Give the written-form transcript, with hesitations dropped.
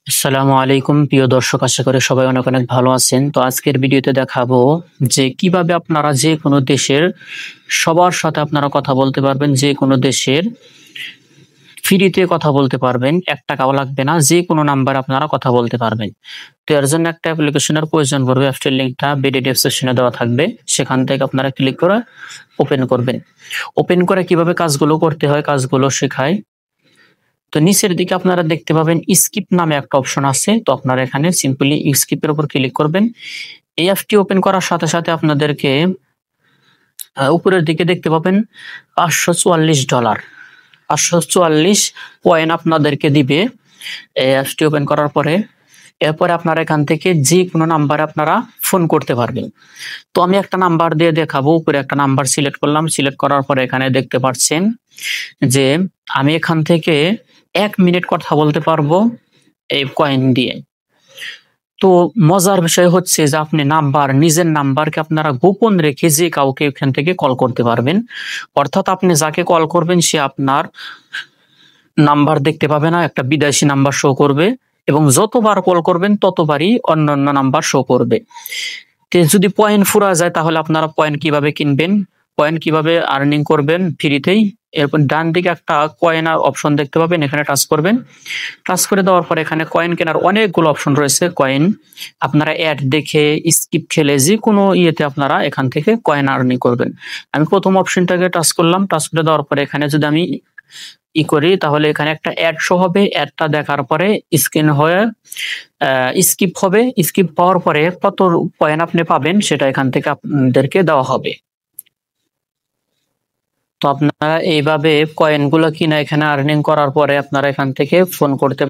আসসালামু আলাইকুম প্রিয় দর্শক, আশা করি সবাই অনেক অনেক ভালো আছেন। তো আজকের ভিডিওতে দেখাবো যে কিভাবে আপনারা যে কোনো দেশের সবার সাথে আপনারা কথা বলতে পারবেন, যে কোনো দেশের ফ্রিতে কথা বলতে পারবেন, ৳১ লাগবে না, যে কোনো নাম্বারে আপনারা কথা বলতে পারবেন। তো এর জন্য একটা অ্যাপ্লিকেশনের প্রয়োজন পড়বে। অ্যাপটির লিঙ্কটা ভিডিও ডেসক্রিপশনে দেওয়া থাকবে, সেখান থেকে আপনারা ক্লিক করে ওপেন করবেন। ওপেন করে কিভাবে কাজগুলো করতে হয় কাজগুলো শেখায়। তো নিচের দিকে আপনারা দেখতে পাবেন স্কিপ নামে একটা অপশন আছে। তো আপনারা এখানে সিম্পলি স্কিপের উপর ক্লিক করবেন। এই অ্যাপটি ওপেন করার সাথে সাথে আপনাদেরকে উপরের দিকে দেখতে পাবেন $544 544 কয়েন আপনাদেরকে দিবে এই অ্যাপটি ওপেন করার পরে। এরপরে আপনারা এখান থেকে যে কোনো নাম্বারে আপনারা ফোন করতে পারবেন। তো আমি একটা নাম্বার দিয়ে দেখাবো। উপরে একটা নাম্বার সিলেক্ট করলাম। সিলেক্ট করার পরে এখানে দেখতে পাচ্ছেন যে আমি এখান থেকে 1 মিনিট কথা বলতে পারবো এই কয়েন দিয়ে। তো মজার বিষয় হচ্ছে যে আপনি নিজের নাম্বারকে আপনারা গোপন রেখে যে কাউকে এখান থেকে কল করতে পারবেন। অর্থাৎ আপনি যাকে কল করবেন সে আপনার নাম্বার দেখতে পাবে না, একটা বিদেশি নাম্বার শো করবে এবং যতবার কল করবেন ততবারই অন্যান্য নাম্বার শো করবে। যদি পয়েন্ট ফুরা যায় তাহলে আপনারা পয়েন্ট কিভাবে কিনবেন, পয়েন্ট কিভাবে আর্নিং করবেন ফ্রিতেই। এরপর ডান দিকে একটা কয়েন অপশন দেখতে পাবেন, এখানে টাচ করবেন। টাচ করে দেওয়ার পর এখানে কয়েন কেনার অনেকগুলো অপশন রয়েছে। কয়েন আপনারা অ্যাড দেখে, স্কিপ খেলে যে কোনো ইয়েতে আপনারা এখান থেকে কয়েন আর্নিং করবেন। আমি প্রথম অপশনটাকে টাচ করলাম। টাচ করে দেওয়ার পরে এখানে যদি আমি করি তাহলে এখানে একটা অ্যাড শো হবে। অ্যাডটা দেখার পরে স্ক্রিন হয়ে স্কিপ হবে। স্কিপ পাওয়ার পরে কত কয়েন আপনি পাবেন সেটা এখান থেকে আপনাদেরকে দেওয়া হবে। তো আপনারা এইভাবে কয়েনগুলো কিনা এখানে আর্নিং করার পরে আপনারা এখান থেকে ফোন করতে